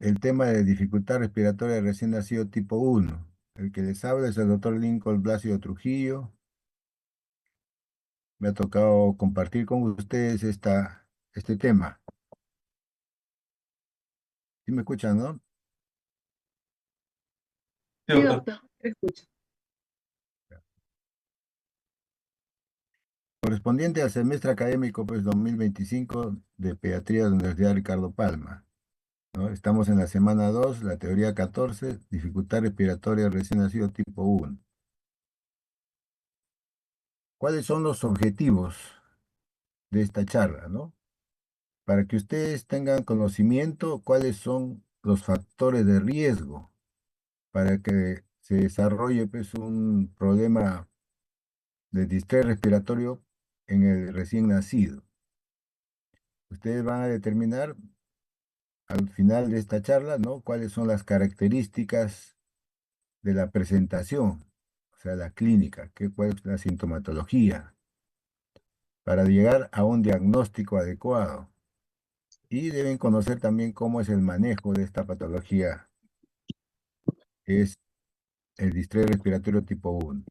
el tema de dificultad respiratoria de recién nacido tipo 1. El que les habla es el doctor Lincoln Blasio Trujillo. Me ha tocado compartir con ustedes este tema. ¿Sí me escuchan, no? Sí, Sí, doctor. doctor, te escucho. Correspondiente al semestre académico pues 2025 de Pediatría de la Universidad Ricardo Palma, ¿no? Estamos en la semana 2, la teoría 14, dificultad respiratoria de recién nacido tipo 1. ¿Cuáles son los objetivos de esta charla, no? Para que ustedes tengan conocimiento cuáles son los factores de riesgo para que se desarrolle pues, un problema de distrés respiratorio en el recién nacido. Ustedes van a determinar al final de esta charla, ¿no? Cuáles son las características de la presentación, o sea, la clínica, cuál es la sintomatología, para llegar a un diagnóstico adecuado. Y deben conocer también cómo es el manejo de esta patología, que es el distrés respiratorio tipo 1.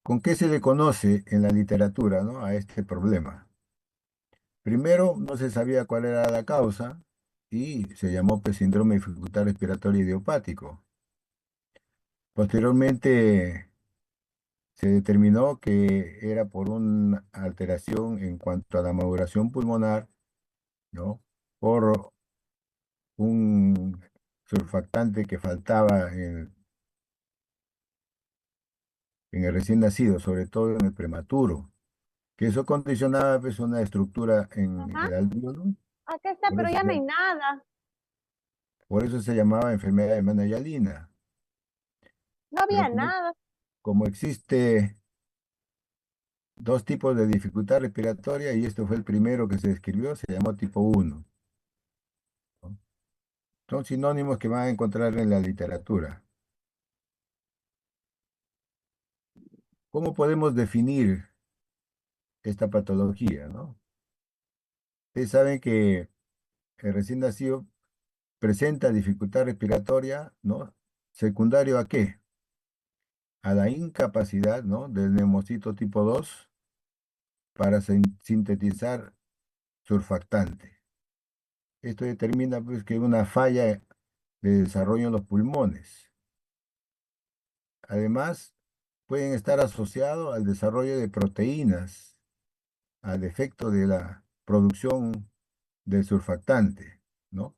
¿Con qué se le conoce en la literatura, ¿no? a este problema? Primero, no se sabía cuál era la causa y se llamó pues, síndrome de dificultad respiratoria idiopático. Posteriormente, se determinó que era por una alteración en cuanto a la maduración pulmonar, ¿no? Por un surfactante que faltaba en el recién nacido, sobre todo en el prematuro, que eso condicionaba pues, una estructura en Ajá, el alveolo. acá está, por pero eso, ya no se- hay nada. por eso se llamaba enfermedad de Mena-Yalina. No Pero había nada. como existe dos tipos de dificultad respiratoria, y este fue el primero que se describió, se llamó tipo 1, ¿no? Son sinónimos que van a encontrar en la literatura. ¿Cómo podemos definir esta patología, no? Ustedes saben que el recién nacido presenta dificultad respiratoria, ¿no? ¿Secundario a qué? A la incapacidad, ¿no? del neumocito tipo 2 para sintetizar surfactante. Esto determina pues, que hay una falla de desarrollo en los pulmones. Además, pueden estar asociados al desarrollo de proteínas, al efecto de la producción del surfactante, ¿no?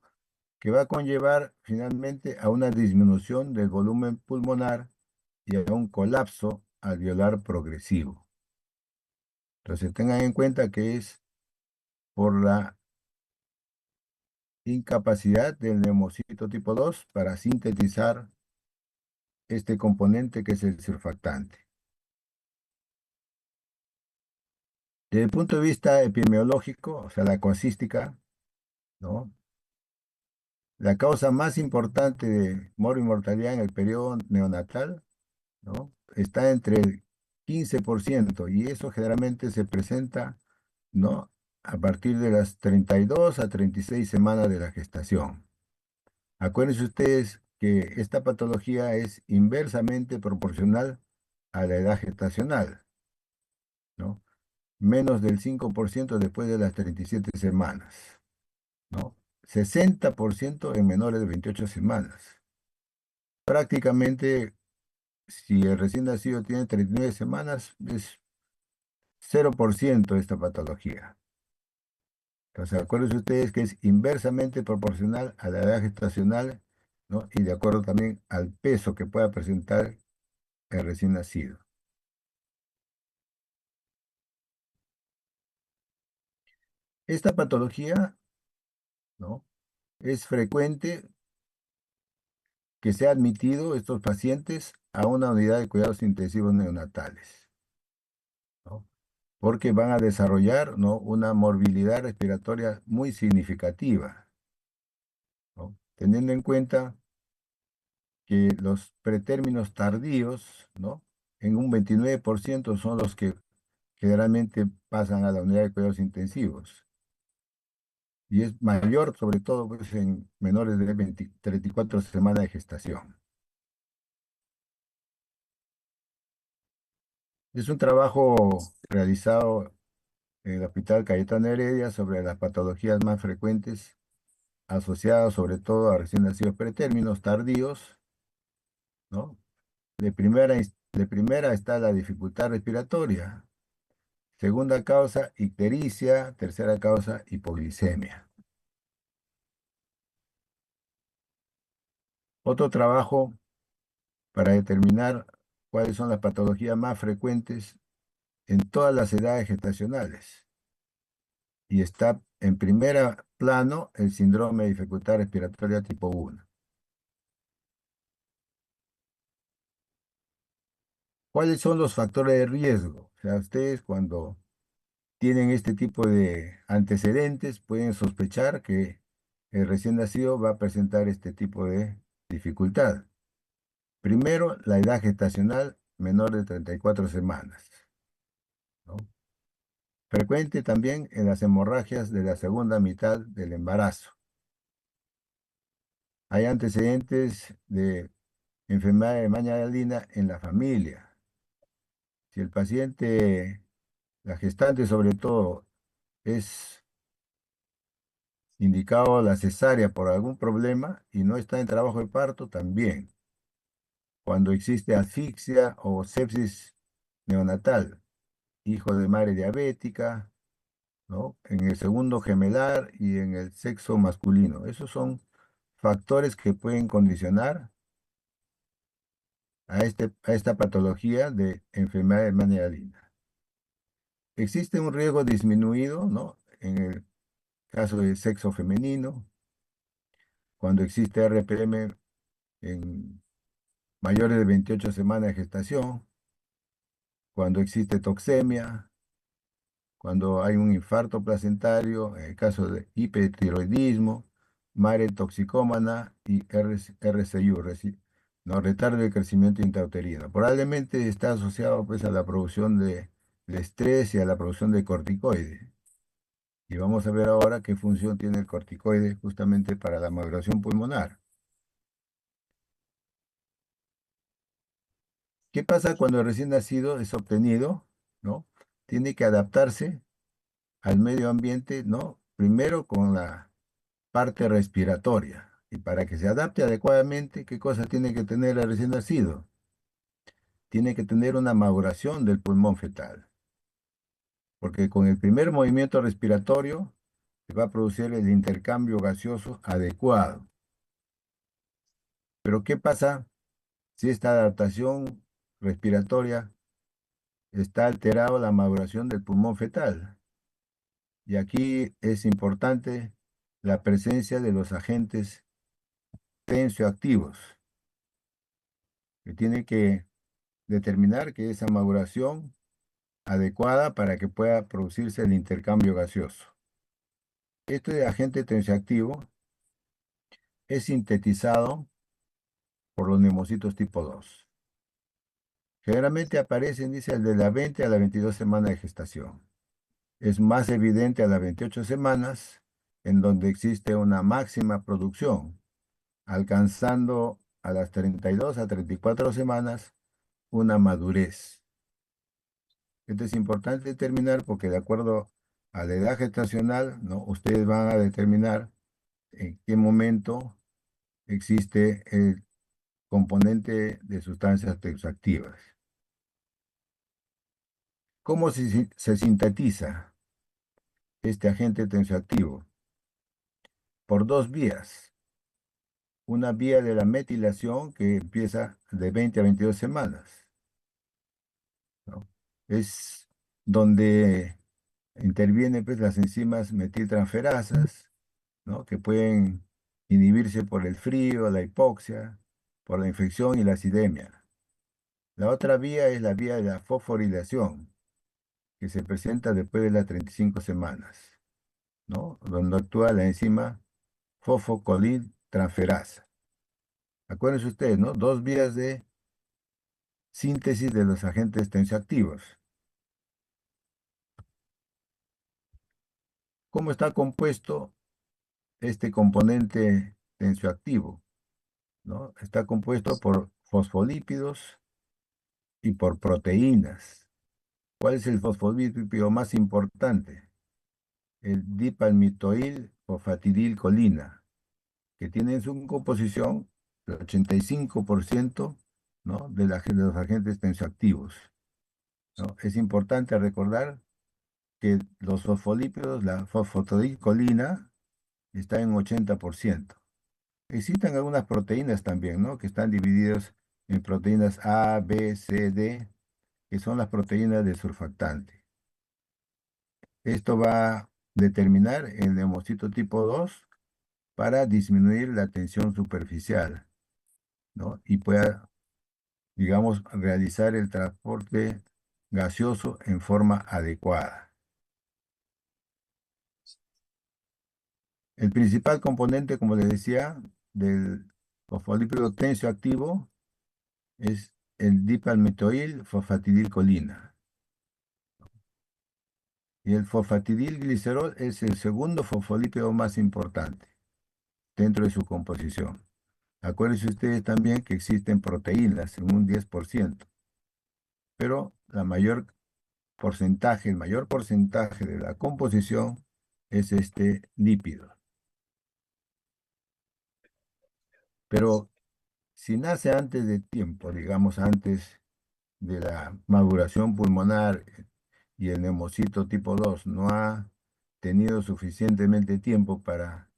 Que va a conllevar finalmente a una disminución del volumen pulmonar y a un colapso alveolar progresivo. Entonces tengan en cuenta que es por la incapacidad del neumocito tipo 2 para sintetizar este componente que es el surfactante. Desde el punto de vista epidemiológico, o sea, la casuística, ¿no? La causa más importante de mortalidad en el periodo neonatal, ¿no? está entre el 15% y eso generalmente se presenta, ¿no? a partir de las 32 a 36 semanas de la gestación. Acuérdense ustedes que esta patología es inversamente proporcional a la edad gestacional, ¿no? Menos del 5% después de las 37 semanas, ¿no? 60% en menores de 28 semanas. Prácticamente, si el recién nacido tiene 39 semanas, es 0% esta patología. Entonces, acuérdense ustedes que es inversamente proporcional a la edad gestacional, ¿no? Y de acuerdo también al peso que pueda presentar el recién nacido. Esta patología, ¿no? es frecuente que sea admitido estos pacientes a una unidad de cuidados intensivos neonatales, ¿no? Porque van a desarrollar, ¿no? una morbilidad respiratoria muy significativa, ¿no? Teniendo en cuenta que los pretérminos tardíos, ¿no? en un 29% son los que generalmente pasan a la unidad de cuidados intensivos. y es mayor sobre todo pues, en menores de 34 semanas de gestación. Es un trabajo realizado en el Hospital Cayetano Heredia sobre las patologías más frecuentes asociadas sobre todo a recién nacidos pretérminos tardíos, ¿no? De primera está la dificultad respiratoria, segunda causa ictericia, tercera causa hipoglicemia. Otro trabajo para determinar cuáles son las patologías más frecuentes en todas las edades gestacionales. Y está en primer plano el síndrome de dificultad respiratoria tipo 1. ¿Cuáles son los factores de riesgo? O sea, ustedes cuando tienen este tipo de antecedentes pueden sospechar que el recién nacido va a presentar este tipo de dificultad. Primero, la edad gestacional menor de 34 semanas, ¿no? Frecuente también en las hemorragias de la segunda mitad del embarazo. Hay antecedentes de enfermedad de Mañalalina en la familia. Si el paciente, la gestante sobre todo, es indicado la cesárea por algún problema y no está en trabajo de parto, también. Cuando existe asfixia o sepsis neonatal, hijo de madre diabética, ¿no? En el segundo gemelar y en el sexo masculino. Esos son factores que pueden condicionar a esta patología de enfermedad de Mañalalina. Existe un riesgo disminuido, ¿no? En el caso del sexo femenino, cuando existe RPM en mayores de 28 semanas de gestación, cuando existe toxemia, cuando hay un infarto placentario, en el caso de hipertiroidismo, madre toxicómana y RCU, no, retardo de crecimiento intrauterino. Probablemente está asociado pues, a la producción de estrés y a la producción de corticoides. Y vamos a ver ahora qué función tiene el corticoide justamente para la maduración pulmonar. ¿Qué pasa cuando el recién nacido es obtenido, ¿no? Tiene que adaptarse al medio ambiente, ¿no? Primero con la parte respiratoria. Y para que se adapte adecuadamente, ¿qué cosa tiene que tener el recién nacido? Tiene que tener una maduración del pulmón fetal. Porque con el primer movimiento respiratorio se va a producir el intercambio gaseoso adecuado. Pero ¿qué pasa si esta adaptación respiratoria está alterada la maduración del pulmón fetal? Y aquí es importante la presencia de los agentes tensioactivos, que tiene que determinar que esa maduración adecuada para que pueda producirse el intercambio gaseoso. Este agente tensioactivo es sintetizado por los neumocitos tipo 2. Generalmente aparecen, dice, de la 20 a la 22 semanas de gestación. Es más evidente a las 28 semanas, en donde existe una máxima producción, alcanzando a las 32 a 34 semanas una madurez. Esto es importante determinar porque de acuerdo a la edad gestacional, ¿no? Ustedes van a determinar en qué momento existe el componente de sustancias tensoactivas. ¿Cómo se sintetiza este agente tensoactivo? Por dos vías. Una vía de la metilación que empieza de 20 a 22 semanas, ¿no? Es donde intervienen pues, las enzimas metiltransferasas, ¿no? Que pueden inhibirse por el frío, la hipoxia, por la infección y la acidemia. La otra vía es la vía de la fosforilación, que se presenta después de las 35 semanas, ¿no? Donde actúa la enzima fosfocoliltransferasa. Acuérdense ustedes, ¿no? Dos vías de síntesis de los agentes tensioactivos. ¿Cómo está compuesto este componente tensioactivo, ¿no? Está compuesto por fosfolípidos y por proteínas. ¿Cuál es el fosfolípido más importante? El dipalmitoil fosfatidilcolina, que tiene en su composición el 85%, ¿no? de los agentes tensioactivos, ¿no? Es importante recordar que los fosfolípidos, la fosfatidilcolina, está en 80%. Existen algunas proteínas también, ¿no? Que están divididas en proteínas A, B, C, D, que son las proteínas de surfactante. Esto va a determinar el neumocito tipo 2 para disminuir la tensión superficial, ¿no? Y pueda, digamos, realizar el transporte gaseoso en forma adecuada. El principal componente, como les decía, del fosfolípido tensioactivo es el dipalmitoil fosfatidilcolina. Y el fosfatidilglicerol es el segundo fosfolípido más importante dentro de su composición. Acuérdense ustedes también que existen proteínas en un 10%, pero el mayor porcentaje de la composición es este lípido. Pero si nace antes de tiempo, digamos antes de la maduración pulmonar y el neumocito tipo 2 no ha tenido suficientemente tiempo para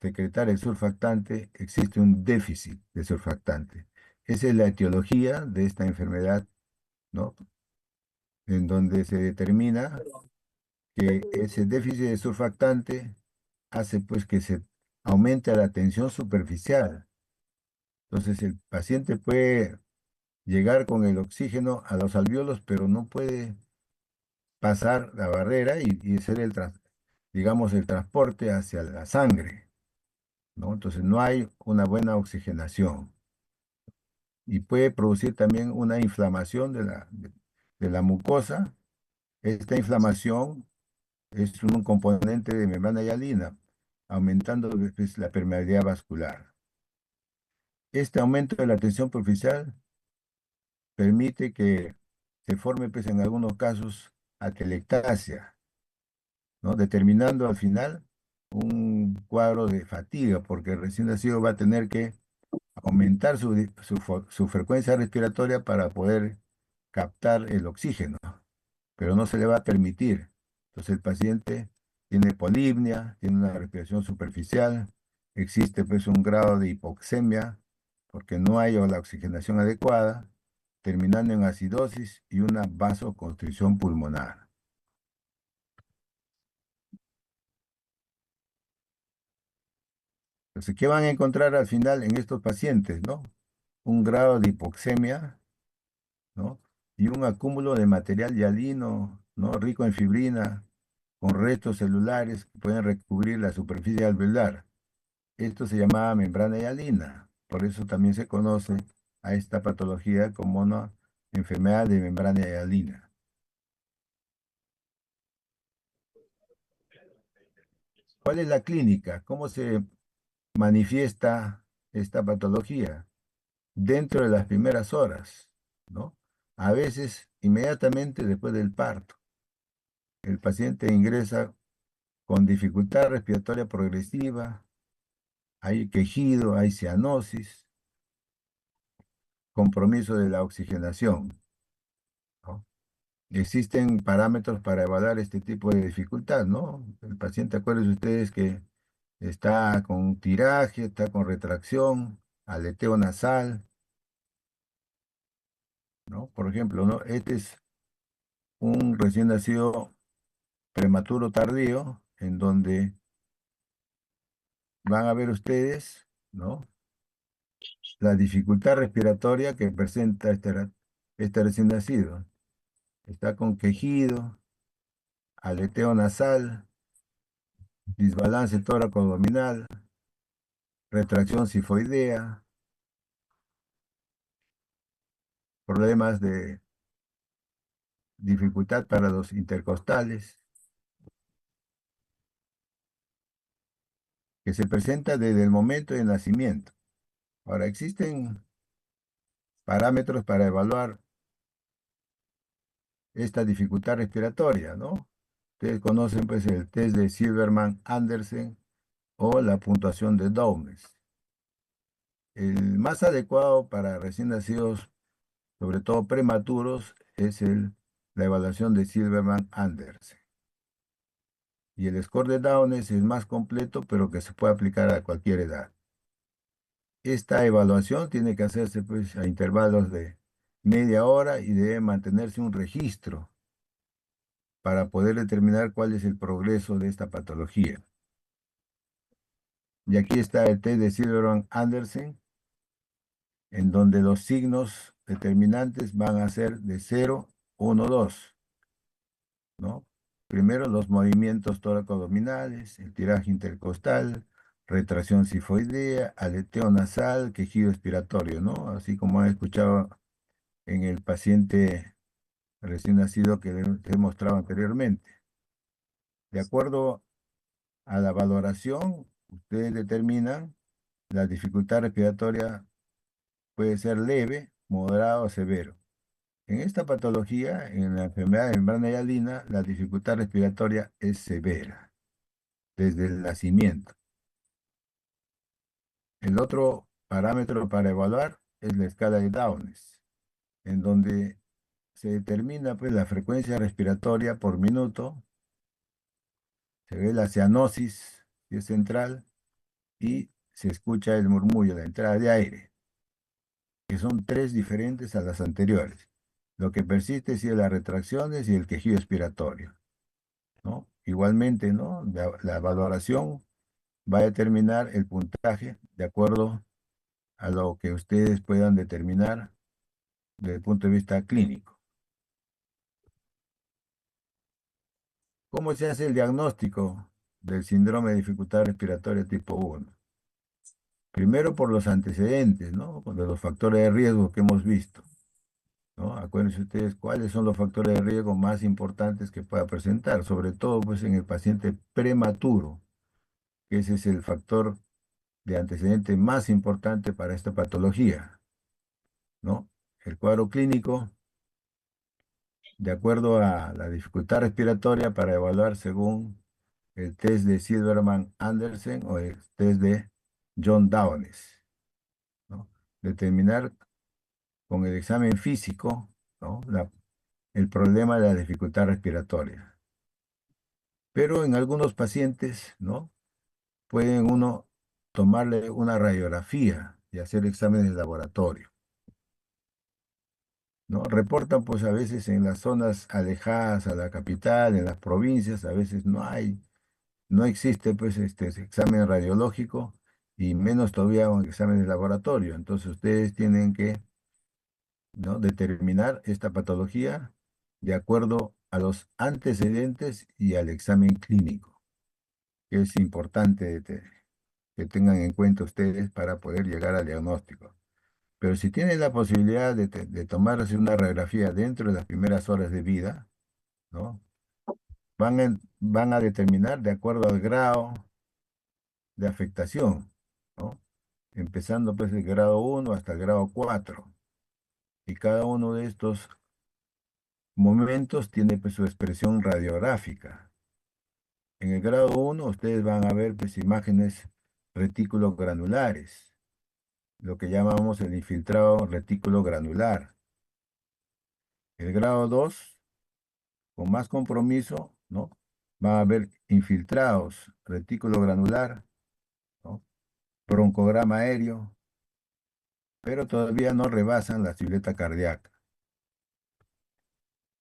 secretar el surfactante, existe un déficit de surfactante. Esa es la etiología de esta enfermedad, ¿no? En donde se determina que ese déficit de surfactante hace pues que se aumente la tensión superficial. Entonces el paciente puede llegar con el oxígeno a los alvéolos, pero no puede pasar la barrera y hacer digamos, el transporte hacia la sangre, ¿no? Entonces no hay una buena oxigenación y puede producir también una inflamación de la mucosa. Esta inflamación es un componente de membrana hialina, aumentando pues, la permeabilidad vascular. Este aumento de la tensión superficial permite que se forme, pues, en algunos casos, atelectasia, ¿no? Determinando al final un cuadro de fatiga, porque el recién nacido va a tener que aumentar su frecuencia respiratoria para poder captar el oxígeno, pero no se le va a permitir. Entonces el paciente tiene polipnia, tiene una respiración superficial, existe pues un grado de hipoxemia, porque no hay la oxigenación adecuada, terminando en acidosis y una vasoconstricción pulmonar. Entonces, ¿qué van a encontrar al final en estos pacientes, no? Un grado de hipoxemia, ¿no? Y un acúmulo de material hialino, ¿no? Rico en fibrina, con restos celulares que pueden recubrir la superficie alveolar. Esto se llamaba membrana hialina. Por eso también se conoce a esta patología como una enfermedad de membrana hialina. ¿Cuál es la clínica? ¿Cómo se manifiesta esta patología? Dentro de las primeras horas, ¿no? A veces inmediatamente después del parto. El paciente ingresa con dificultad respiratoria progresiva, hay quejido, hay cianosis, compromiso de la oxigenación, ¿no? Existen parámetros para evaluar este tipo de dificultad, ¿no? El paciente, acuérdense ustedes que está con tiraje, está con retracción, aleteo nasal, ¿no? Por ejemplo, ¿no? Este es un recién nacido prematuro tardío, en donde van a ver ustedes, ¿no? La dificultad respiratoria que presenta este recién nacido. Está con quejido, aleteo nasal, desbalance tóraco-abdominal, retracción sifoidea, problemas de dificultad para los intercostales, que se presenta desde el momento de nacimiento. Ahora, existen parámetros para evaluar esta dificultad respiratoria, ¿no? Ustedes conocen pues el test de Silverman-Andersen o la puntuación de Downes. El más adecuado para recién nacidos, sobre todo prematuros, es la evaluación de Silverman-Andersen. Y el score de Downes es más completo, pero que se puede aplicar a cualquier edad. Esta evaluación tiene que hacerse pues, a intervalos de media hora y debe mantenerse un registro para poder determinar cuál es el progreso de esta patología. Y aquí está el test de Silverman-Andersen, en donde los signos determinantes van a ser de 0, 1, 2, ¿no? Primero los movimientos tóraco-abdominales, el tiraje intercostal, retracción sifoidea, aleteo nasal, quejido expiratorio, ¿no? Así como han escuchado en el paciente recién nacido que he mostrado anteriormente. De acuerdo a la valoración, ustedes determinan la dificultad respiratoria puede ser leve, moderado o severo. En esta patología, en la enfermedad de membrana hialina, la dificultad respiratoria es severa desde el nacimiento. El otro parámetro para evaluar es la escala de Downes, en donde se determina pues, la frecuencia respiratoria por minuto, se ve la cianosis, que es central, y se escucha el murmullo, la entrada de aire, que son tres diferentes a las anteriores. Lo que persiste es las retracciones y el quejido expiratorio, ¿no? Igualmente, ¿no? La valoración va a determinar el puntaje de acuerdo a lo que ustedes puedan determinar desde el punto de vista clínico. ¿Cómo se hace el diagnóstico del síndrome de dificultad respiratoria tipo 1? Primero por los antecedentes, ¿no? De los factores de riesgo que hemos visto, ¿no? Acuérdense ustedes cuáles son los factores de riesgo más importantes que pueda presentar, sobre todo pues en el paciente prematuro, que ese es el factor de antecedente más importante para esta patología, ¿no? El cuadro clínico, de acuerdo a la dificultad respiratoria para evaluar según el test de Silverman-Andersen o el test de John Downes, ¿no? Determinar con el examen físico, ¿no? El problema de la dificultad respiratoria. Pero en algunos pacientes, ¿no? Pueden uno tomarle una radiografía y hacer exámenes de laboratorio, ¿no? Reportan pues a veces en las zonas alejadas a la capital, en las provincias, a veces no existe pues ese examen radiológico y menos todavía un examen de laboratorio. Entonces ustedes tienen que, ¿no? determinar esta patología de acuerdo a los antecedentes y al examen clínico, que es importante que tengan en cuenta ustedes para poder llegar al diagnóstico. Pero si tienen la posibilidad de tomarse una radiografía dentro de las primeras horas de vida, ¿no? Van a determinar de acuerdo al grado de afectación, ¿no? Empezando pues el grado 1 hasta el grado 4. Y cada uno de estos momentos tiene pues su expresión radiográfica. En el grado 1 ustedes van a ver pues imágenes retículos granulares, lo que llamamos el infiltrado retículo granular. El grado 2 con más compromiso, ¿no? Va a haber infiltrados, retículo granular, ¿no? Broncograma aéreo, pero todavía no rebasan la silueta cardíaca.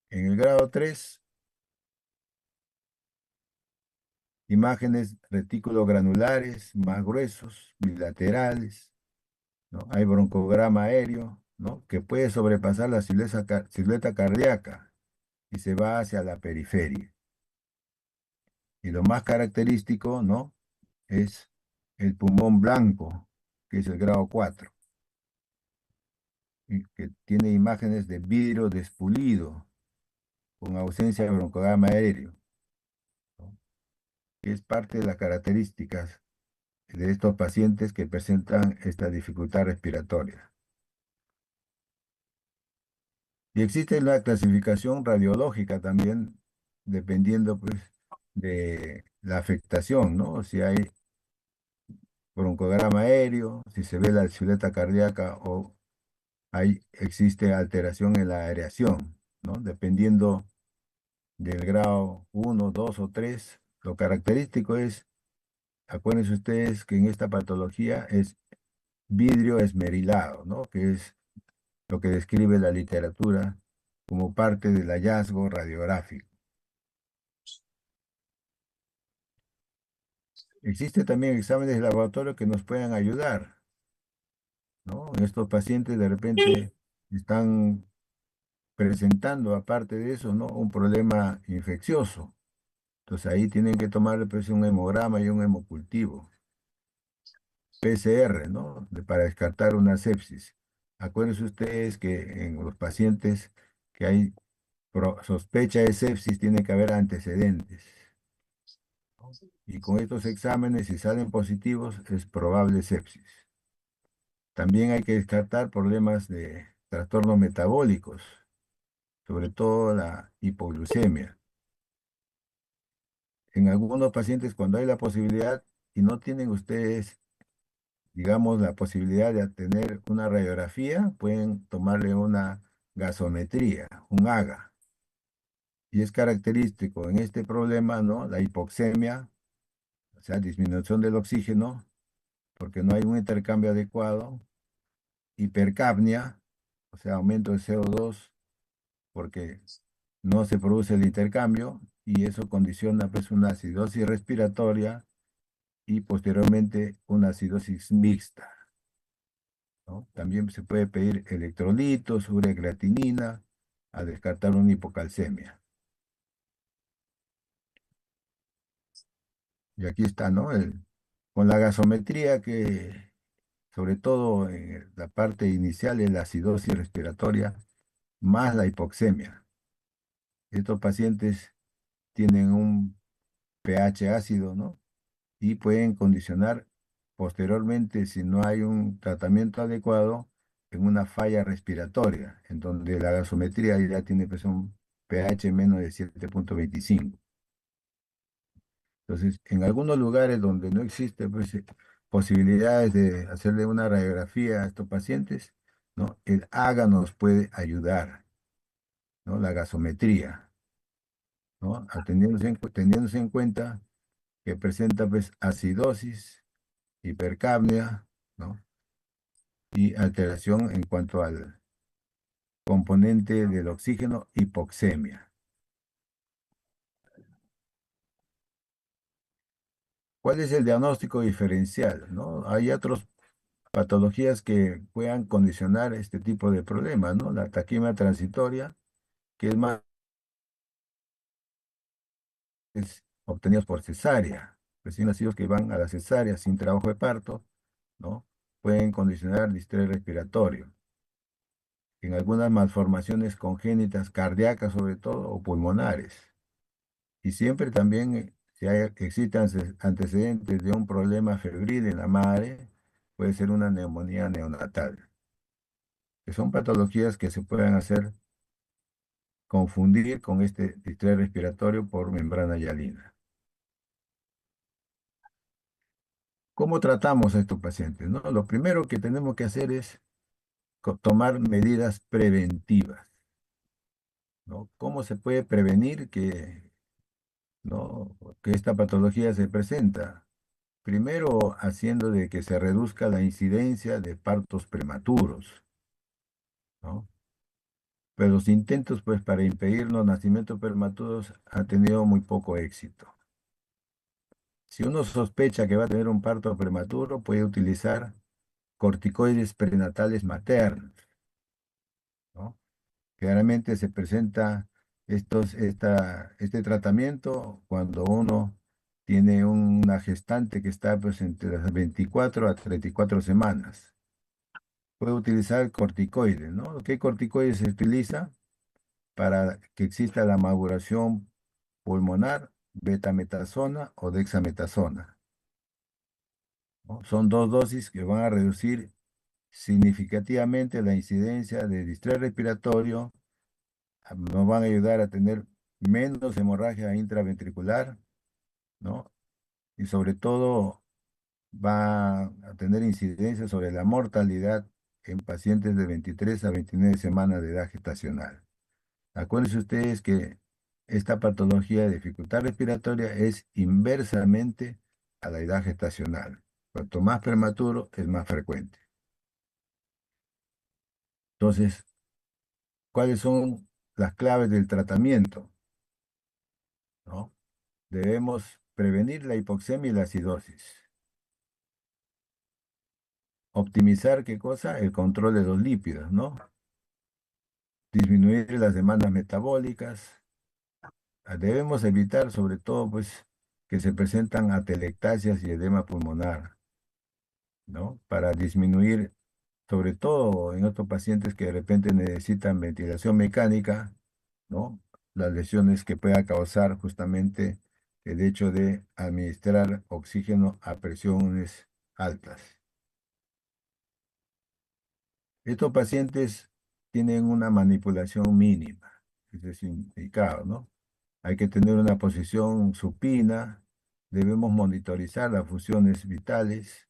En el grado 3, imágenes retículo granulares más gruesos, bilaterales, ¿no? Hay broncograma aéreo, ¿no? Que puede sobrepasar la silueta cardíaca y se va hacia la periferia. Y lo más característico, ¿no? Es el pulmón blanco, que es el grado 4, y que tiene imágenes de vidrio despulido, con ausencia de broncograma aéreo, ¿no? Que es parte de las características de estos pacientes que presentan esta dificultad respiratoria. Y existe una clasificación radiológica también, dependiendo pues de la afectación, ¿no? Si hay broncograma aéreo, si se ve la silueta cardíaca o existe alteración en la aireación, ¿no? Dependiendo del grado 1, 2 o 3, lo característico es, acuérdense ustedes que en esta patología es vidrio esmerilado, ¿no? Que es lo que describe la literatura como parte del hallazgo radiográfico. Existen también exámenes de laboratorio que nos puedan ayudar, ¿no? Estos pacientes de repente están presentando, aparte de eso, ¿no? Un problema infeccioso. Entonces ahí tienen que tomar pues, un hemograma y un hemocultivo, PCR, ¿no? Para descartar una sepsis. Acuérdense ustedes que en los pacientes que hay sospecha de sepsis tiene que haber antecedentes, ¿no? Y con estos exámenes, si salen positivos, es probable sepsis. También hay que descartar problemas de trastornos metabólicos, sobre todo la hipoglucemia. En algunos pacientes, cuando hay la posibilidad y no tienen ustedes, digamos, la posibilidad de tener una radiografía, pueden tomarle una gasometría, un AGA. Y es característico en este problema, ¿no? La hipoxemia, o sea, disminución del oxígeno, porque no hay un intercambio adecuado, hipercapnia, o sea, aumento de CO2, porque no se produce el intercambio y eso condiciona pues una acidosis respiratoria y posteriormente una acidosis mixta, ¿no? También se puede pedir electrolitos, urea-creatinina, a descartar una hipocalcemia. Y aquí está, ¿no? Con la gasometría que, sobre todo en la parte inicial, es la acidosis respiratoria más la hipoxemia. Estos pacientes tienen un pH ácido, ¿no? Y pueden condicionar posteriormente, si no hay un tratamiento adecuado, en una falla respiratoria, en donde la gasometría ya tiene pues, un pH menos de 7,25. Entonces, en algunos lugares donde no existe pues, posibilidades de hacerle una radiografía a estos pacientes, ¿no? El AGA nos puede ayudar, ¿no? La gasometría, ¿no? Teniéndose en cuenta que presenta pues acidosis, hipercapnia, ¿no? Y alteración en cuanto al componente del oxígeno, hipoxemia. ¿Cuál es el diagnóstico diferencial, no? Hay otras patologías que puedan condicionar este tipo de problemas, ¿no? La taquimia transitoria, que es más obtenidos por cesárea. Recién nacidos que van a la cesárea sin trabajo de parto, ¿no? Pueden condicionar distrés respiratorio. En algunas malformaciones congénitas cardíacas sobre todo o pulmonares. Y siempre también, si existen antecedentes de un problema febril en la madre, puede ser una neumonía neonatal, que son patologías que se pueden hacer confundir con este distrés respiratorio por membrana hialina. ¿Cómo tratamos a estos pacientes, no? Lo primero que tenemos que hacer es tomar medidas preventivas, ¿no? ¿Cómo se puede prevenir ¿no? que esta patología se presenta? Primero, haciendo de que se reduzca la incidencia de partos prematuros, ¿no? Pero los intentos, pues, para impedir los nacimientos prematuros han tenido muy poco éxito. Si uno sospecha que va a tener un parto prematuro, puede utilizar corticoides prenatales maternos, ¿no? Generalmente se presenta este tratamiento cuando uno tiene una gestante que está pues, entre las 24 a 34 semanas. Puede utilizar corticoides, ¿no? ¿Qué corticoides se utiliza? Para que exista la maduración pulmonar, betametasona o dexametasona. ¿no? Son dos dosis que van a reducir significativamente la incidencia de distrés respiratorio, nos van a ayudar a tener menos hemorragia intraventricular, ¿no? Y sobre todo va a tener incidencia sobre la mortalidad en pacientes de 23 a 29 semanas de edad gestacional. Acuérdense ustedes que esta patología de dificultad respiratoria es inversamente a la edad gestacional. Cuanto más prematuro, es más frecuente. Entonces, ¿cuáles son las claves del tratamiento? ¿No? Debemos prevenir la hipoxemia y la acidosis. Optimizar, ¿qué cosa? El control de los lípidos, ¿no? Disminuir las demandas metabólicas. Debemos evitar, sobre todo, pues, que se presentan atelectasias y edema pulmonar, ¿no? Para disminuir, sobre todo en otros pacientes que de repente necesitan ventilación mecánica, ¿no? Las lesiones que pueda causar justamente el hecho de administrar oxígeno a presiones altas. Estos pacientes tienen una manipulación mínima, eso es indicado, ¿no? Hay que tener una posición supina, debemos monitorizar las funciones vitales,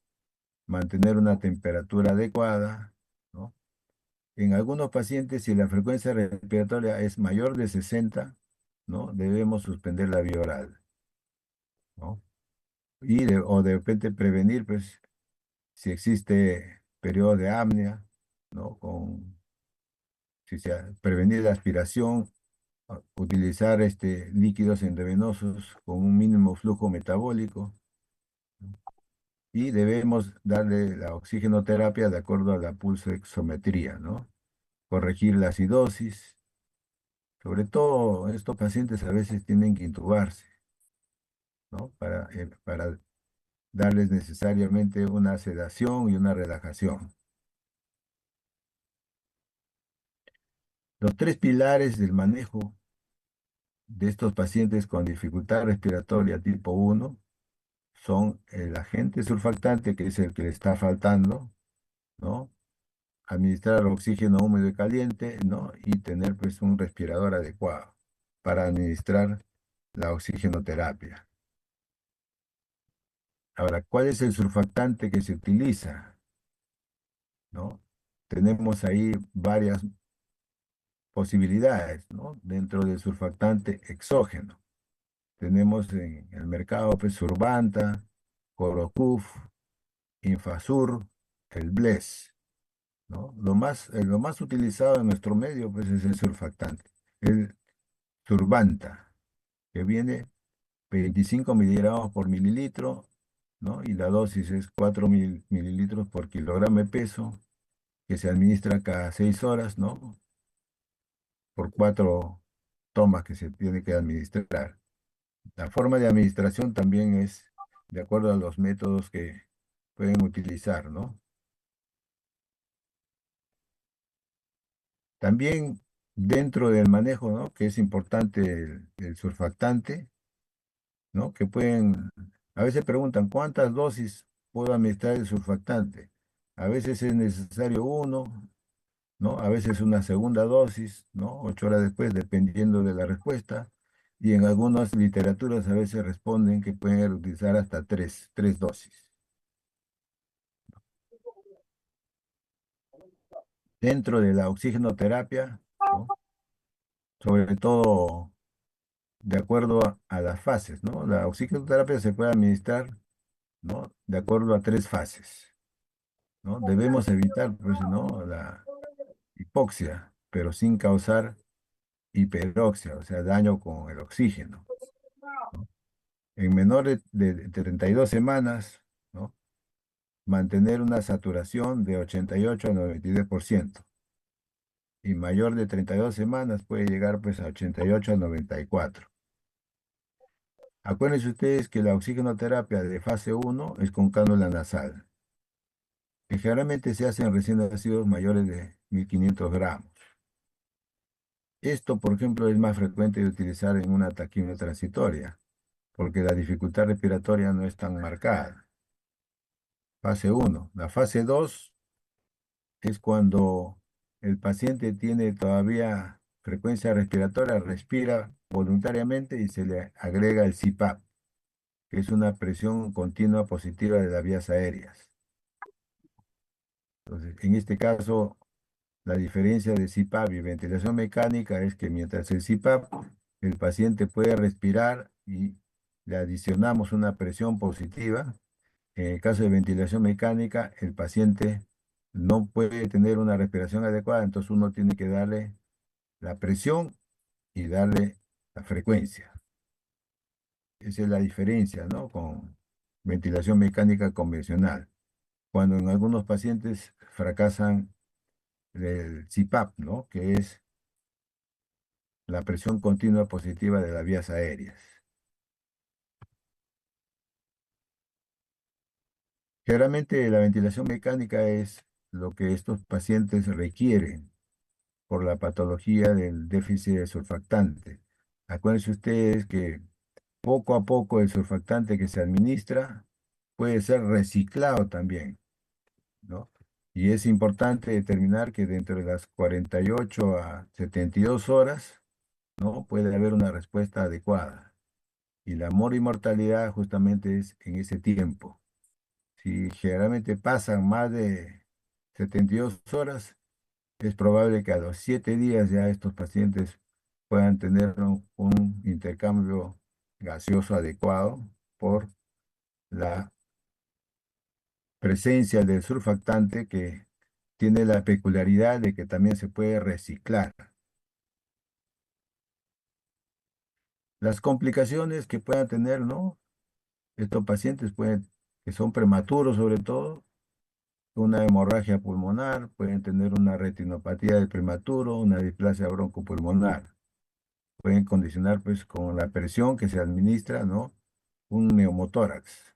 mantener una temperatura adecuada, ¿no? En algunos pacientes, si la frecuencia respiratoria es mayor de 60, ¿no? Debemos suspender la vía oral, ¿no? O de repente prevenir, pues, si existe periodo de apnea, ¿no? Si se prevenir la aspiración, utilizar líquidos endovenosos con un mínimo flujo metabólico, ¿no? Y debemos darle la oxigenoterapia de acuerdo a la pulsoximetría, ¿no? Corregir la acidosis. Sobre todo estos pacientes a veces tienen que intubarse, ¿no? Para darles necesariamente una sedación y una relajación. Los tres pilares del manejo de estos pacientes con dificultad respiratoria tipo 1 son el agente surfactante, que es el que le está faltando, ¿no? Administrar oxígeno húmedo y caliente, ¿no? Y tener pues un respirador adecuado para administrar la oxigenoterapia. Ahora, ¿cuál es el surfactante que se utiliza? ¿No? Tenemos ahí varias posibilidades, ¿no? Dentro del surfactante exógeno. Tenemos en el mercado pues Surbanta, Corocuf, Infasur, el Bles, ¿no? Lo más utilizado en nuestro medio pues es el surfactante, el Surbanta, que viene 25 miligramos por mililitro, ¿no? Y la dosis es 4 mililitros por kilogramo de peso, que se administra cada 6 horas, ¿no? Por 4 tomas que se tiene que administrar. La forma de administración también es de acuerdo a los métodos que pueden utilizar, ¿no? También dentro del manejo, ¿no? Que es importante el surfactante, ¿no? Que pueden, a veces preguntan, ¿cuántas dosis puedo administrar el surfactante? A veces es necesario uno, ¿no? A veces una segunda dosis, ¿no? 8 horas después, dependiendo de la respuesta. Y en algunas literaturas a veces responden que pueden utilizar hasta tres dosis. Dentro de la oxigenoterapia, ¿no? Sobre todo de acuerdo a las fases, ¿no? La oxigenoterapia se puede administrar, ¿no? De acuerdo a 3 fases, ¿no? Debemos evitar, pues, ¿no? La hipoxia, pero sin causar hiperoxia, o sea, daño con el oxígeno, ¿no? En menores de 32 semanas, ¿no? Mantener una saturación de 88 a 92%. Y mayor de 32 semanas puede llegar pues a 88 a 94. Acuérdense ustedes que la oxigenoterapia de fase 1 es con cánula nasal, que generalmente se hace en recién nacidos mayores de 1500 gramos. Esto, por ejemplo, es más frecuente de utilizar en una taquimia transitoria, porque la dificultad respiratoria no es tan marcada. Fase uno. La fase 2 es cuando el paciente tiene todavía frecuencia respiratoria, respira voluntariamente y se le agrega el CPAP, que es una presión continua positiva de las vías aéreas. Entonces, en este caso, la diferencia de CPAP y ventilación mecánica es que mientras el CPAP, el paciente puede respirar y le adicionamos una presión positiva. En el caso de ventilación mecánica, el paciente no puede tener una respiración adecuada, entonces uno tiene que darle la presión y darle la frecuencia. Esa es la diferencia, ¿no? Con ventilación mecánica convencional. Cuando en algunos pacientes fracasan el CPAP, ¿no? Que es la presión continua positiva de las vías aéreas. Generalmente la ventilación mecánica es lo que estos pacientes requieren por la patología del déficit de surfactante. Acuérdense ustedes que poco a poco el surfactante que se administra puede ser reciclado también, ¿no? Y es importante determinar que dentro de las 48 a 72 horas, ¿no? Puede haber una respuesta adecuada. Y la mortalidad justamente es en ese tiempo. Si generalmente pasan más de 72 horas, es probable que a los 7 días ya estos pacientes puedan tener un intercambio gaseoso adecuado por la presencia del surfactante que tiene la peculiaridad de que también se puede reciclar. Las complicaciones que puedan tener, ¿no? Estos pacientes pueden, que son prematuros sobre todo, una hemorragia pulmonar, pueden tener una retinopatía del prematuro, una displasia broncopulmonar. Pueden condicionar pues con la presión que se administra, ¿no? Un neumotórax.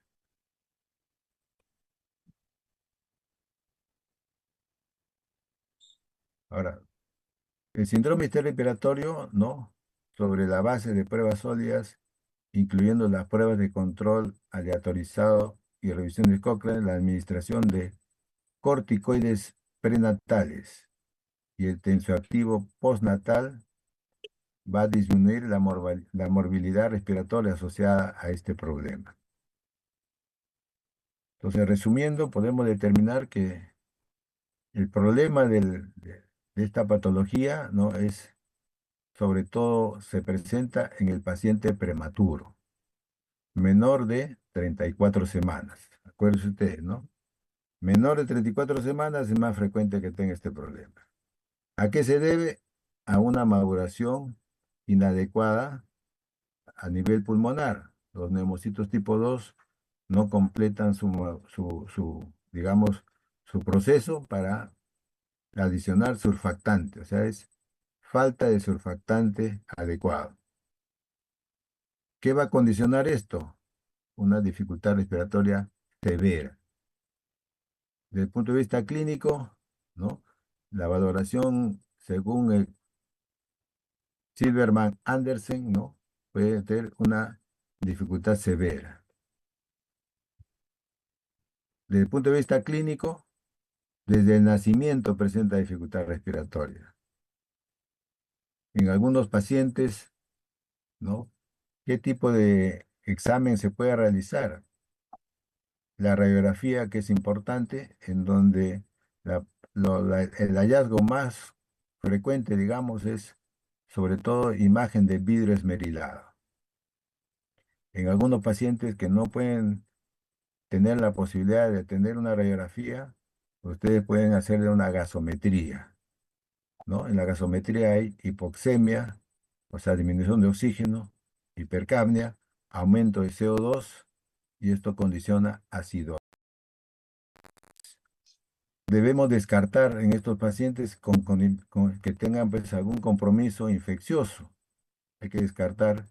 Ahora, el síndrome respiratorio, ¿no? Sobre la base de pruebas sólidas, incluyendo las pruebas de control aleatorizado y revisión de Cochrane, la administración de corticoides prenatales y el tensioactivo postnatal va a disminuir la morbilidad respiratoria asociada a este problema. Entonces, resumiendo, podemos determinar que el problema de esta patología, ¿no? Es, sobre todo, se presenta en el paciente prematuro, menor de 34 semanas. Acuérdense ustedes, ¿no? Menor de 34 semanas es más frecuente que tenga este problema. ¿A qué se debe? A una maduración inadecuada a nivel pulmonar. Los neumocitos tipo 2 no completan digamos, su proceso para adicionar surfactante, o sea, es falta de surfactante adecuado. ¿Qué va a condicionar esto? Una dificultad respiratoria severa. Desde el punto de vista clínico, ¿no? La valoración según el Silverman-Andersen, ¿no? Puede tener una dificultad severa. Desde el punto de vista clínico, desde el nacimiento presenta dificultad respiratoria. En algunos pacientes, ¿no? ¿Qué tipo de examen se puede realizar? La radiografía, que es importante, en donde el hallazgo más frecuente, digamos, es sobre todo imagen de vidrio esmerilado. En algunos pacientes que no pueden tener la posibilidad de tener una radiografía, ustedes pueden hacerle una gasometría, ¿no? En la gasometría hay hipoxemia, o sea, disminución de oxígeno, hipercapnia, aumento de CO2 y esto condiciona acidosis. Debemos descartar en estos pacientes que tengan pues, algún compromiso infeccioso. Hay que descartar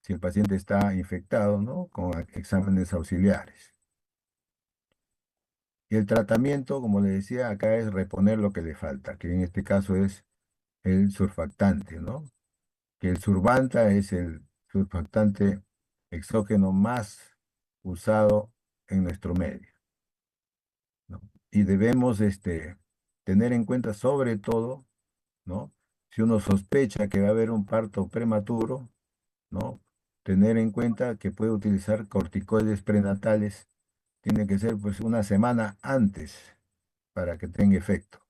si el paciente está infectado, ¿no? Con exámenes auxiliares. Y el tratamiento, como le decía, acá es reponer lo que le falta, que en este caso es el surfactante, ¿no? Que el Survanta es el surfactante exógeno más usado en nuestro medio. ¿no? Y debemos tener en cuenta sobre todo, ¿no? Si uno sospecha que va a haber un parto prematuro, ¿no? Tener en cuenta que puede utilizar corticoides prenatales, tiene que ser pues una semana antes para que tenga efecto,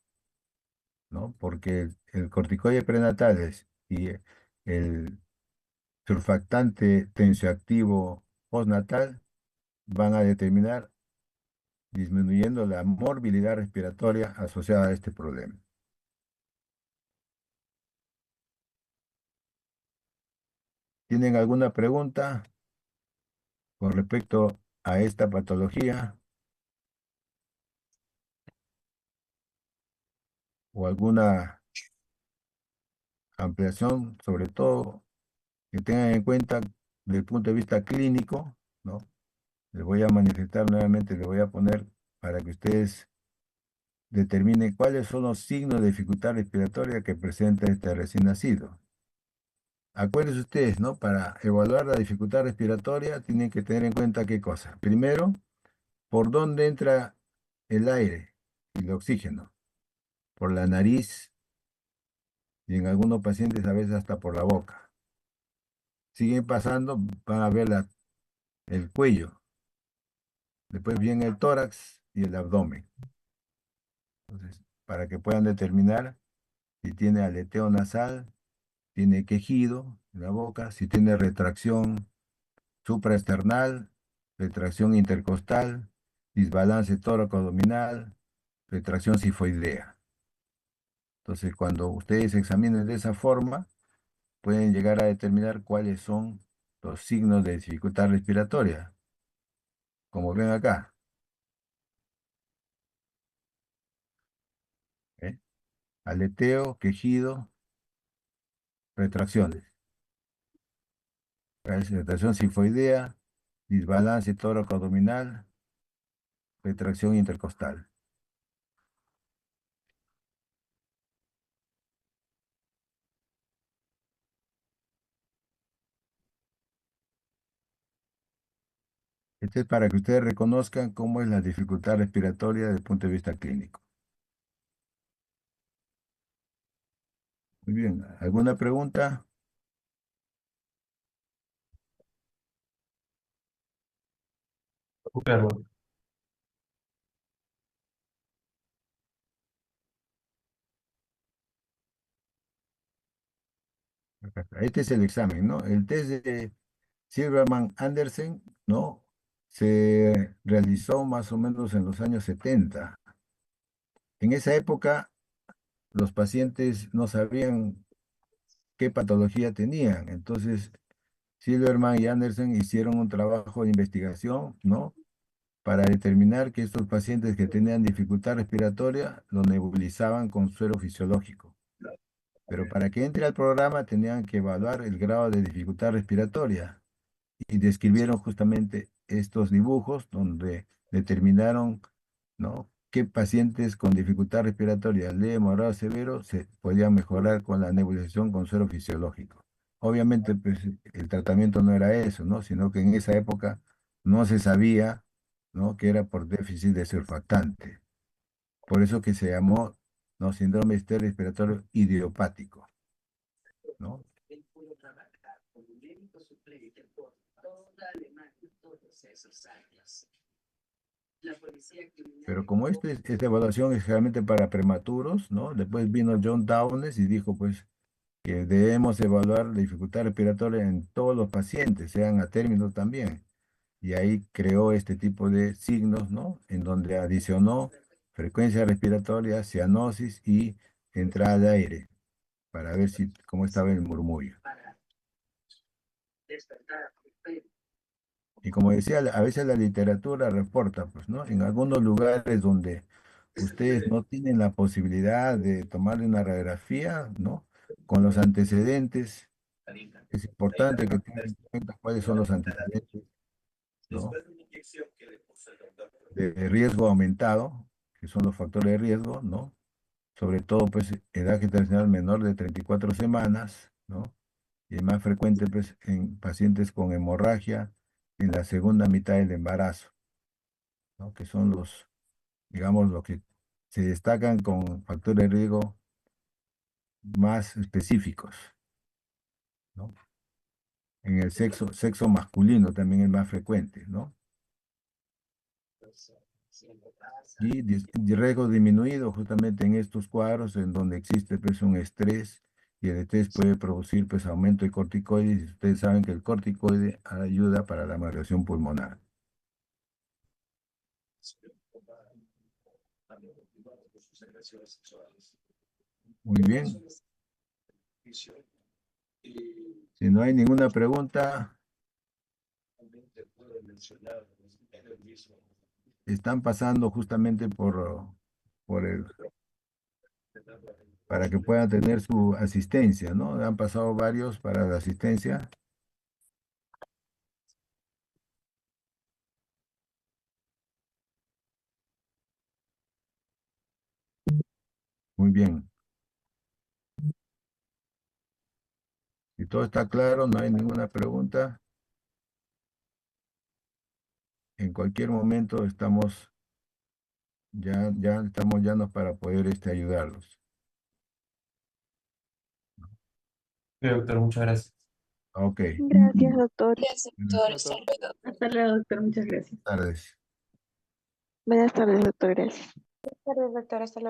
¿no? Porque el corticoide prenatales y el surfactante tensioactivo postnatal van a determinar disminuyendo la morbilidad respiratoria asociada a este problema. ¿Tienen alguna pregunta con respecto a esta patología o alguna ampliación, sobre todo que tengan en cuenta desde el punto de vista clínico, ¿no? Les voy a manifestar nuevamente, les voy a poner para que ustedes determinen cuáles son los signos de dificultad respiratoria que presenta este recién nacido. Acuérdense ustedes, ¿no? Para evaluar la dificultad respiratoria tienen que tener en cuenta qué cosa. Primero, por dónde entra el aire y el oxígeno. Por la nariz y en algunos pacientes a veces hasta por la boca. Siguen pasando, van a ver el cuello. Después viene el tórax y el abdomen. Entonces, para que puedan determinar si tiene aleteo nasal, tiene quejido en la boca, si tiene retracción supraesternal, retracción intercostal, desbalance tóraco-abdominal, retracción sifoidea. Entonces, cuando ustedes examinen de esa forma, pueden llegar a determinar cuáles son los signos de dificultad respiratoria, como ven acá, ¿eh? Aleteo, quejido, retracciones. Retracción sifoidea, desbalance tóraco-abdominal, retracción intercostal. Este es para que ustedes reconozcan cómo es la dificultad respiratoria desde el punto de vista clínico. Muy bien, ¿alguna pregunta? Claro. Este es el examen, ¿no? El test de Silverman-Andersen, ¿no? Se realizó más o menos en los años 70. En esa época, los pacientes no sabían qué patología tenían. Entonces, Silverman y Andersen hicieron un trabajo de investigación, ¿no? Para determinar que estos pacientes que tenían dificultad respiratoria lo nebulizaban con suero fisiológico. Pero para que entre al programa tenían que evaluar el grado de dificultad respiratoria y describieron justamente estos dibujos donde determinaron, ¿no? qué pacientes con dificultad respiratoria leve, moderado, severo se podían mejorar con la nebulización con suero fisiológico. Obviamente, pues, el tratamiento no era eso, ¿no? Sino que en esa época no se sabía, ¿no? que era por déficit de surfactante. Por eso que se llamó, ¿no? síndrome respiratorio idiopático, ¿no? Él pudo trabajar como médico suplente por toda Alemania todos esos años. La policía criminal Pero como esta evaluación es generalmente para prematuros, ¿no? Después vino John Downes y dijo, pues, que debemos evaluar la dificultad respiratoria en todos los pacientes, sean a término también. Y ahí creó este tipo de signos, ¿no? En donde adicionó frecuencia respiratoria, cianosis y entrada de aire, para ver si cómo estaba el murmullo. para despertar. Y como decía, a veces la literatura reporta, pues, ¿no? En algunos lugares donde ustedes no tienen la posibilidad de tomarle una radiografía, ¿no? Con los antecedentes, es importante que tengan en cuenta cuáles son los antecedentes, ¿no? De riesgo aumentado, que son los factores de riesgo, ¿no? Sobre todo, pues, edad gestacional menor de 34 semanas, ¿no? Y es más frecuente, pues, en pacientes con hemorragia en la segunda mitad del embarazo, ¿no? Que son digamos, lo que se destacan con factores de riesgo más específicos, ¿no? En el sexo masculino también es más frecuente, ¿no? Y de riesgo disminuido justamente en estos cuadros en donde existe pues un estrés y el estrés puede producir pues aumento de corticoides y ustedes saben que el corticoide ayuda para la maduración pulmonar. Muy bien. Si no hay ninguna pregunta, están pasando justamente por el, para que puedan tener su asistencia, ¿no? Han pasado varios para la asistencia. Muy bien. Si todo está claro, no hay ninguna pregunta. En cualquier momento estamos ya estamos llanos para poder ayudarlos. Sí, doctor, muchas gracias. Ok, Gracias, doctor. Hasta luego, doctor. Muchas gracias. buenas tardes. Buenas tardes, doctor. Gracias. Buenas tardes, doctora. Hasta luego.